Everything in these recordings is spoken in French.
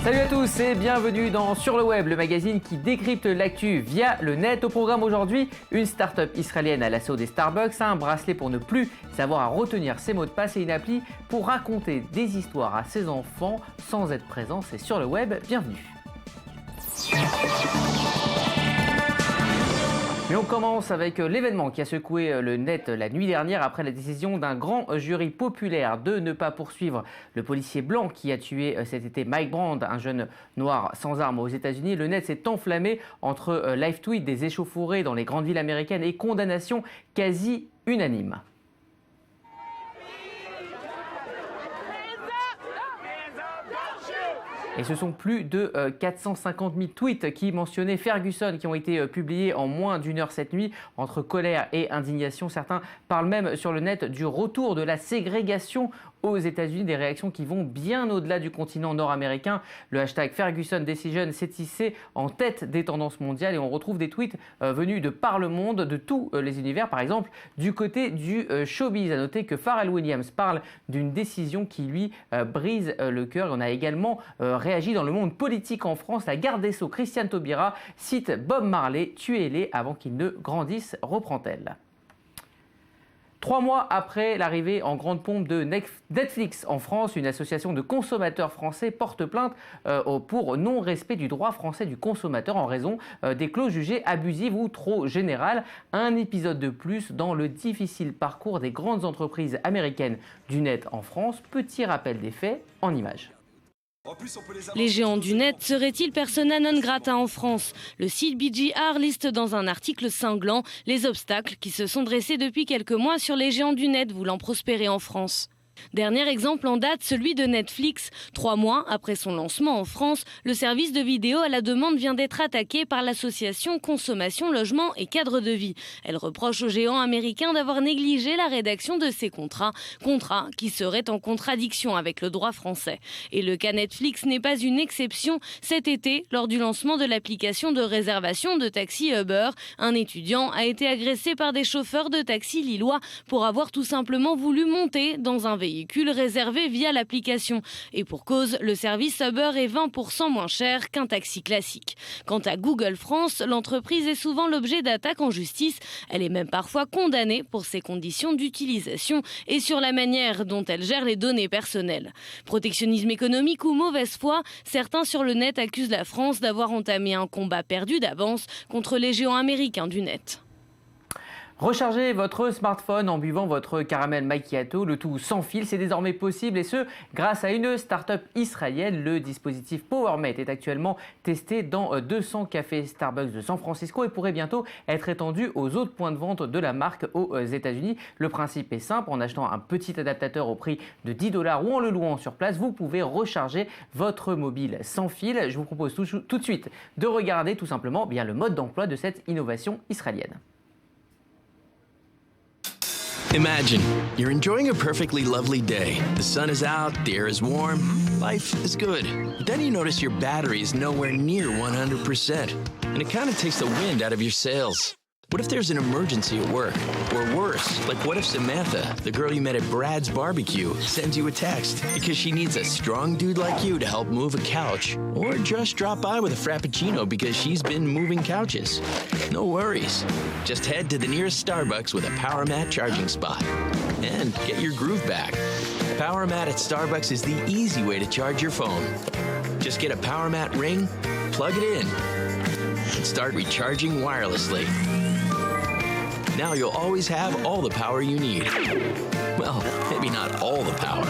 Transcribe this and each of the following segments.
Salut à tous et bienvenue dans Sur le Web, le magazine qui décrypte l'actu via le net. Au programme aujourd'hui, une start-up israélienne à l'assaut des Starbucks, un bracelet pour ne plus savoir à retenir ses mots de passe et une appli pour raconter des histoires à ses enfants sans être présent. C'est Sur le Web, bienvenue. Mais on commence avec l'événement qui a secoué le net la nuit dernière après la décision d'un grand jury populaire de ne pas poursuivre le policier blanc qui a tué cet été Mike Brown, un jeune noir sans armes aux États-Unis. Le net s'est enflammé entre live tweets des échauffourées dans les grandes villes américaines et condamnations quasi unanimes. Et ce sont plus de 450 000 tweets qui mentionnaient Ferguson qui ont été publiés en moins d'une heure cette nuit entre colère et indignation. Certains parlent même sur le net du retour de la ségrégation aux États-Unis, des réactions qui vont bien au-delà du continent nord-américain. Le hashtag Ferguson Decision s'est hissé en tête des tendances mondiales et on retrouve des tweets venus de par le monde, de tous les univers. Par exemple, du côté du showbiz, à noter que Pharrell Williams parle d'une décision qui lui brise le cœur. On a également réagi dans le monde politique en France. La garde des Sceaux, Christiane Taubira, cite Bob Marley, tuez-les avant qu'ils ne grandissent, reprend-elle. 3 mois après l'arrivée en grande pompe de Netflix en France, une association de consommateurs français porte plainte pour non-respect du droit français du consommateur en raison des clauses jugées abusives ou trop générales. Un épisode de plus dans le difficile parcours des grandes entreprises américaines du net en France. Petit rappel des faits en images. Les géants du net seraient-ils persona non grata en France? Le site BGR liste dans un article cinglant les obstacles qui se sont dressés depuis quelques mois sur les géants du net voulant prospérer en France. Dernier exemple en date, celui de Netflix. 3 mois après son lancement en France, le service de vidéo à la demande vient d'être attaqué par l'association Consommation, Logement et Cadre de Vie. Elle reproche aux géants américains d'avoir négligé la rédaction de ces contrats qui seraient en contradiction avec le droit français. Et le cas Netflix n'est pas une exception. Cet été, lors du lancement de l'application de réservation de taxi Uber, un étudiant a été agressé par des chauffeurs de taxi lillois pour avoir tout simplement voulu monter dans un véhicule réservé via l'application. Et pour cause, le service Uber est 20% moins cher qu'un taxi classique. Quant à Google France, l'entreprise est souvent l'objet d'attaques en justice. Elle est même parfois condamnée pour ses conditions d'utilisation et sur la manière dont elle gère les données personnelles. Protectionnisme économique ou mauvaise foi, certains sur le net accusent la France d'avoir entamé un combat perdu d'avance contre les géants américains du net. Rechargez votre smartphone en buvant votre caramel macchiato, le tout sans fil, c'est désormais possible et ce, grâce à une start-up israélienne. Le dispositif PowerMate est actuellement testé dans 200 cafés Starbucks de San Francisco et pourrait bientôt être étendu aux autres points de vente de la marque aux États-Unis. Le principe est simple, en achetant un petit adaptateur au prix de $10 ou en le louant sur place, vous pouvez recharger votre mobile sans fil. Je vous propose tout de suite de regarder tout simplement le mode d'emploi de cette innovation israélienne. Imagine, you're enjoying a perfectly lovely day. The sun is out, the air is warm, life is good. But then you notice your battery is nowhere near 100%, and it kind of takes the wind out of your sails. What if there's an emergency at work? Or worse, like what if Samantha, the girl you met at Brad's barbecue, sends you a text because she needs a strong dude like you to help move a couch? Or just drop by with a Frappuccino because she's been moving couches? No worries. Just head to the nearest Starbucks with a PowerMat charging spot and get your groove back. PowerMat at Starbucks is the easy way to charge your phone. Just get a PowerMat ring, plug it in, and start recharging wirelessly. Now you'll always have all the power you need. Well, maybe not all the power.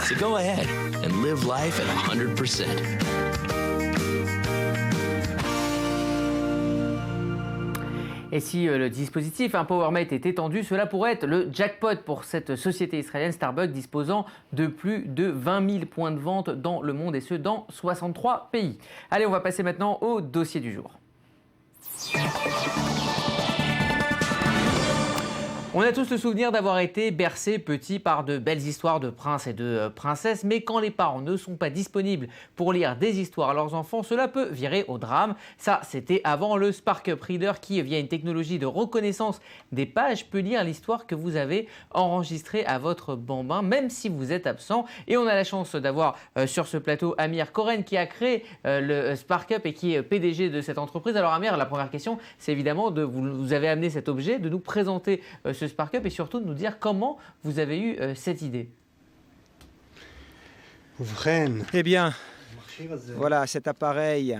So go ahead and live life at 100%. Et si le dispositif PowerMate est étendu, cela pourrait être le jackpot pour cette société israélienne Starbucks disposant de plus de 20 000 points de vente dans le monde et ce dans 63 pays. Allez, on va passer maintenant au dossier du jour. On a tous le souvenir d'avoir été bercés petits par de belles histoires de princes et de princesses, mais quand les parents ne sont pas disponibles pour lire des histoires à leurs enfants, cela peut virer au drame. Ça, c'était avant le SparkUp Reader qui, via une technologie de reconnaissance des pages, peut lire l'histoire que vous avez enregistrée à votre bambin, même si vous êtes absent. Et on a la chance d'avoir sur ce plateau Amir Koren qui a créé le SparkUp et qui est PDG de cette entreprise. Alors Amir, la première question, c'est évidemment de vous avez amené cet objet, de nous présenter ce SparkUp et surtout de nous dire comment vous avez eu cette idée. Eh bien, voilà, cet appareil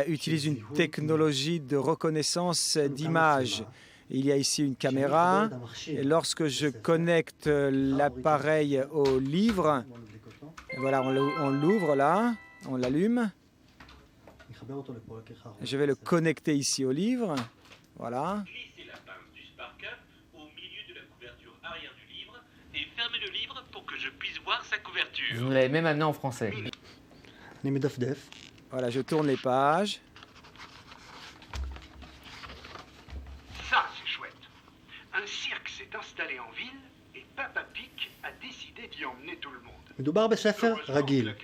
utilise une technologie de reconnaissance d'images. Il y a ici une caméra et lorsque je connecte l'appareil au livre, voilà, on l'ouvre là, on l'allume. Je vais le connecter ici au livre. Voilà. Glissez la pince du SparkUp au milieu de la couverture arrière du livre et fermez le livre pour que je puisse voir sa couverture. Vous l'avez même amené en français. Voilà, je tourne les pages. Ça, c'est chouette. Un cirque s'est installé en ville et Papa Pig a décidé d'y emmener tout le monde.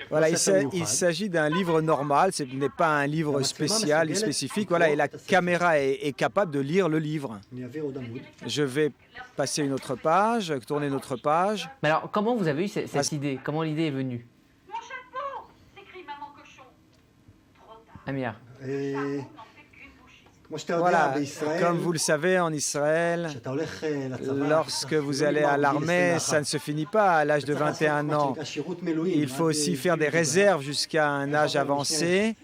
Voilà, il s'agit d'un livre normal, ce n'est pas un livre spécial, spécifique. Voilà, et la caméra est capable de lire le livre. Je vais passer une autre page, tourner une autre page. Mais alors, comment vous avez eu cette idée? Comment l'idée est venue? Mon chapeau! S'écrie Maman Cochon. Trop tard. Amir. Le chapeau n'en fait qu'une bouchée. Voilà, comme vous le savez, en Israël, lorsque vous allez à l'armée, ça ne se finit pas à l'âge de 21 ans. Il faut aussi faire des réserves jusqu'à un âge avancé.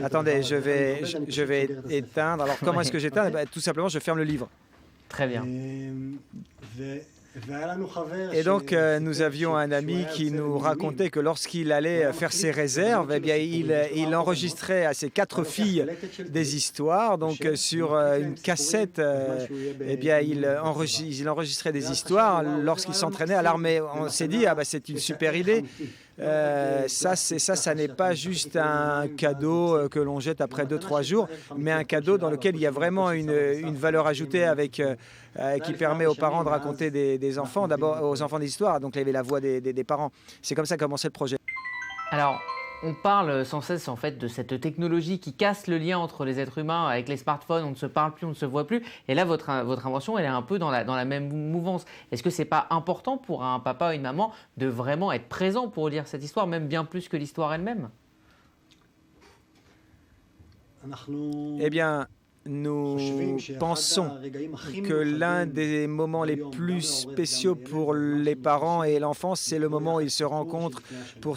Attendez, je vais éteindre. Alors, comment est-ce que j'éteins? Tout simplement, je ferme le livre. Très bien. Et donc, nous avions un ami qui nous racontait que lorsqu'il allait faire ses réserves, eh bien, il enregistrait à ses 4 filles des histoires. Donc, sur une cassette, eh bien, il enregistrait des histoires lorsqu'il s'entraînait à l'armée. On s'est dit, ah, bah, c'est une super idée. Ça n'est pas juste un cadeau que l'on jette après 2-3 jours, mais un cadeau dans lequel il y a vraiment une valeur ajoutée qui permet aux parents de raconter des enfants, d'abord aux enfants des histoires, donc il y avait la voix des parents. C'est comme ça qu'a commencé le projet. Alors, on parle sans cesse en fait de cette technologie qui casse le lien entre les êtres humains. Avec les smartphones, on ne se parle plus, on ne se voit plus. Et là, votre invention, elle est un peu dans la même mouvance. Est-ce que c'est pas important pour un papa ou une maman de vraiment être présent pour lire cette histoire, même bien plus que l'histoire elle-même? Eh bien, nous pensons que l'un des moments les plus spéciaux pour les parents et l'enfant, c'est le moment où ils se rencontrent pour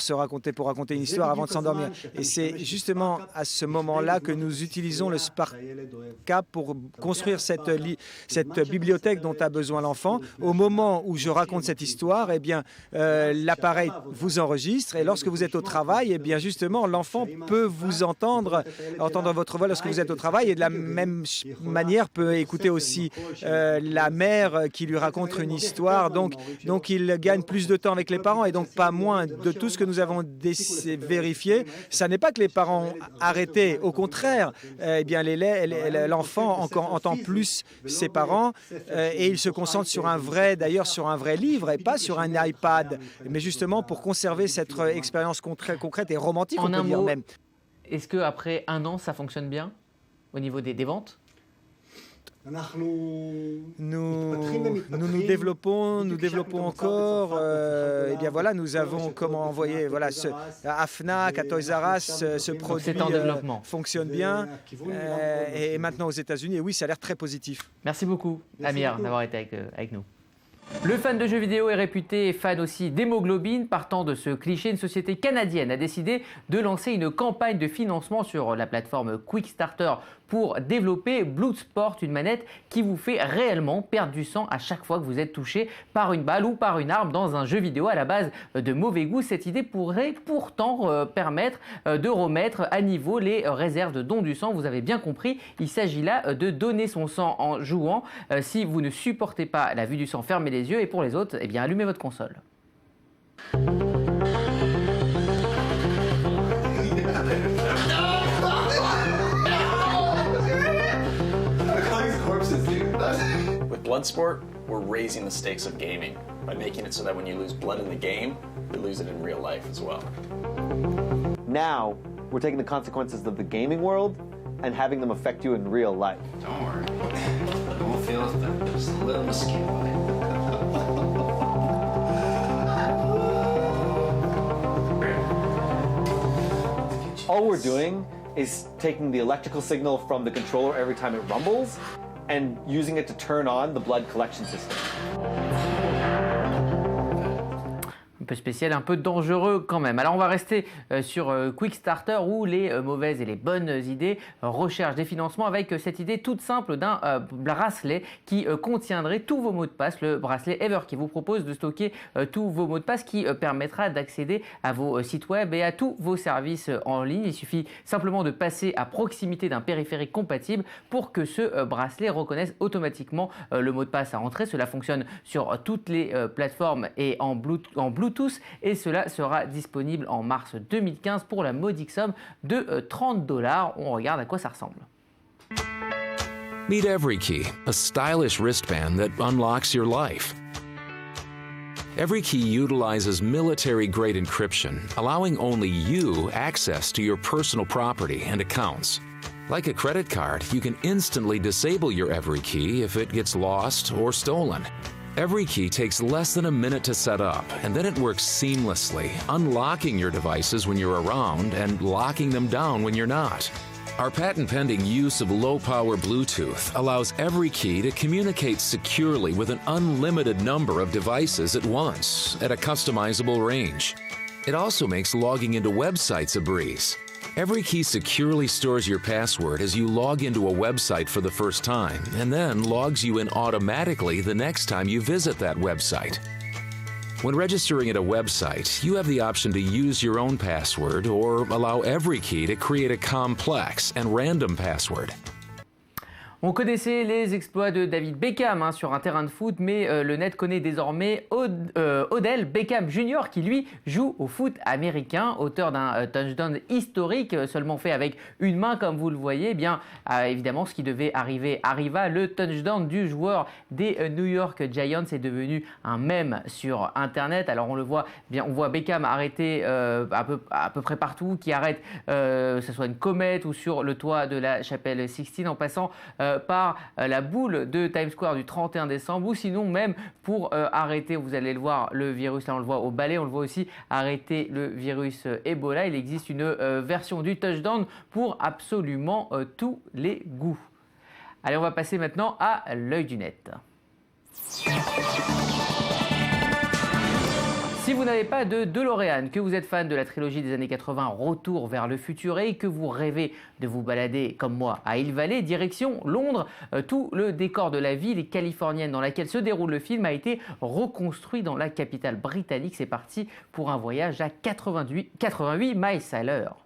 raconter une histoire avant de s'endormir. Et c'est justement à ce moment-là que nous utilisons le SparkUp pour construire cette bibliothèque dont a besoin l'enfant. Au moment où je raconte cette histoire, eh bien, l'appareil vous enregistre et lorsque vous êtes au travail, eh bien, justement, l'enfant peut vous entendre votre voix lorsque vous êtes au travail et de la même manière peut écouter aussi la mère qui lui raconte une histoire. Donc il gagne plus de temps avec les parents et donc pas moins. De tout ce que nous avons vérifié, ça n'est pas que les parents ont arrêté. Au contraire, eh bien l'enfant entend plus ses parents et il se concentre sur un vrai livre et pas sur un iPad. Mais justement pour conserver cette expérience concrète et romantique, on peut dire même. Est-ce qu'après 1 an, ça fonctionne bien au niveau des ventes? Nous développons encore. Et bien voilà, nous avons envoyé à Fnac, à Toys R Us, ce produit fonctionne bien. Et maintenant aux États-Unis, et oui, ça a l'air très positif. Merci beaucoup, Amir, d'avoir été avec nous. Le fan de jeux vidéo est réputé fan aussi d'hémoglobine. Partant de ce cliché, une société canadienne a décidé de lancer une campagne de financement sur la plateforme Quickstarter pour développer Bloodsport, une manette qui vous fait réellement perdre du sang à chaque fois que vous êtes touché par une balle ou par une arme dans un jeu vidéo à la base de mauvais goût. Cette idée pourrait pourtant permettre de remettre à niveau les réserves de dons du sang. Vous avez bien compris, il s'agit là de donner son sang en jouant. Si vous ne supportez pas la vue du sang, fermez les yeux et pour les autres, eh bien, allumez votre console. Bloodsport, we're raising the stakes of gaming by making it so that when you lose blood in the game, you lose it in real life as well. Now, we're taking the consequences of the gaming world and having them affect you in real life. Don't worry. It won't feel as bad. Just a little mosquito. All we're doing is taking the electrical signal from the controller every time it rumbles and using it to turn on the blood collection system. Un peu spécial, un peu dangereux quand même. Alors on va rester sur Quickstarter où les mauvaises et les bonnes idées recherchent des financements avec cette idée toute simple d'un bracelet qui contiendrait tous vos mots de passe, le bracelet Ever qui vous propose de stocker tous vos mots de passe qui permettra d'accéder à vos sites web et à tous vos services en ligne. Il suffit simplement de passer à proximité d'un périphérique compatible pour que ce bracelet reconnaisse automatiquement le mot de passe à entrer. Cela fonctionne sur toutes les plateformes et en Bluetooth. Et cela sera disponible en mars 2015 pour la modique somme de $30. On regarde à quoi ça ressemble. Meet EveryKey, a stylish wristband that unlocks your life. EveryKey utilizes military-grade encryption, allowing only you access to your personal property and accounts. Like a credit card, you can instantly disable your EveryKey if it gets lost or stolen. EveryKey takes less than a minute to set up, and then it works seamlessly, unlocking your devices when you're around and locking them down when you're not. Our patent-pending use of low-power Bluetooth allows EveryKey to communicate securely with an unlimited number of devices at once at a customizable range. It also makes logging into websites a breeze. EveryKey securely stores your password as you log into a website for the first time and then logs you in automatically the next time you visit that website. When registering at a website, you have the option to use your own password or allow EveryKey to create a complex and random password. On connaissait les exploits de David Beckham sur un terrain de foot, mais le net connaît désormais Odell Beckham Jr. qui lui joue au foot américain, auteur d'un touchdown historique seulement fait avec une main comme vous le voyez. Eh bien évidemment ce qui devait arriver arriva. Le touchdown du joueur des New York Giants est devenu un mème sur internet. Alors on le voit bien, on voit Beckham arrêté à peu près partout, qui arrête que ce soit une comète ou sur le toit de la chapelle Sixtine, en passant par la boule de Times Square du 31 décembre, ou sinon même pour arrêter, vous allez le voir, le virus, là on le voit au balai, on le voit aussi arrêter le virus Ebola. Il existe une version du touchdown pour absolument tous les goûts. Allez, on va passer maintenant à l'œil du net. Si vous n'avez pas de DeLorean, que vous êtes fan de la trilogie des années 80 Retour vers le futur et que vous rêvez de vous balader comme moi à Hill Valley, direction Londres, tout le décor de la ville californienne dans laquelle se déroule le film a été reconstruit dans la capitale britannique. C'est parti pour un voyage à 88 miles à l'heure.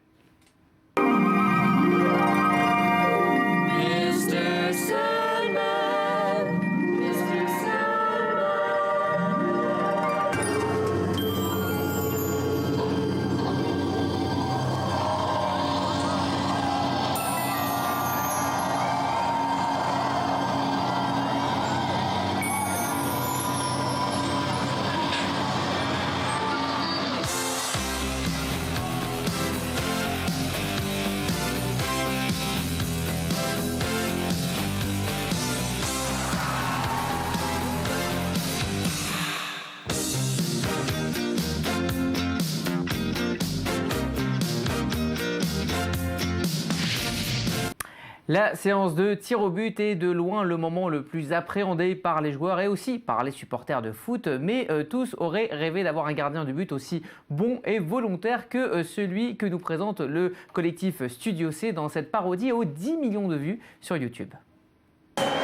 La séance de tir au but est de loin le moment le plus appréhendé par les joueurs et aussi par les supporters de foot, mais tous auraient rêvé d'avoir un gardien de but aussi bon et volontaire que celui que nous présente le collectif Studio C dans cette parodie aux 10 millions de vues sur YouTube.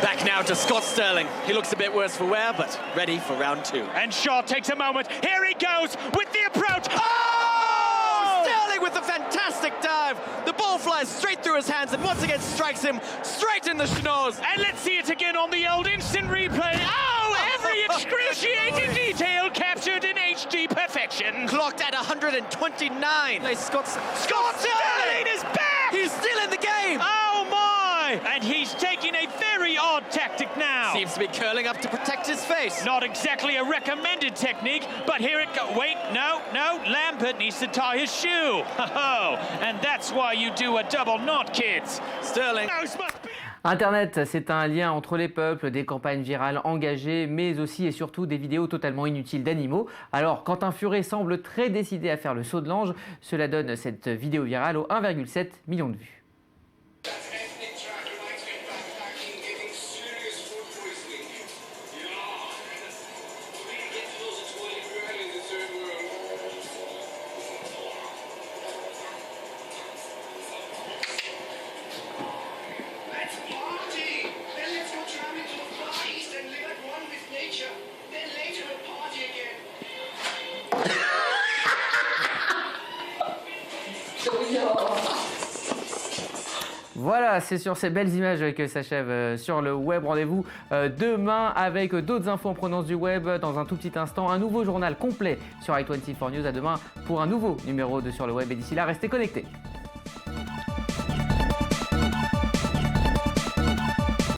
Back now to Scott Sterling. He looks a bit worse for wear, but ready for round two. And Shaw takes a moment. Here he goes with the approach. Oh! Sterling with a fantastic dive. The ball flies straight through his hands and once again strikes him straight in the schnoz. And let's see it again on the old instant replay. Oh, every excruciating detail captured in HD perfection. Clocked at 129. Scott Sterling is back! He's still in the game! Oh my! And he's taking a very odd odd tactic now. Seems to be curling up to protect his face. Not exactly a recommended technique, but here it goes. Wait, no, Lampert needs to tie his shoe. And that's why you do a double knot, kids. Sterling. Internet, c'est un lien entre les peuples, des campagnes virales engagées, mais aussi et surtout des vidéos totalement inutiles d'animaux. Alors, quand un furet semble très décidé à faire le saut de l'ange, cela donne cette vidéo virale aux 1,7 million de vues. Voilà, c'est sur ces belles images que s'achève sur le web. Rendez-vous demain avec d'autres infos en provenance du web. Dans un tout petit instant, un nouveau journal complet sur i24 News. À demain pour un nouveau numéro de Sur le web. Et d'ici là, restez connectés.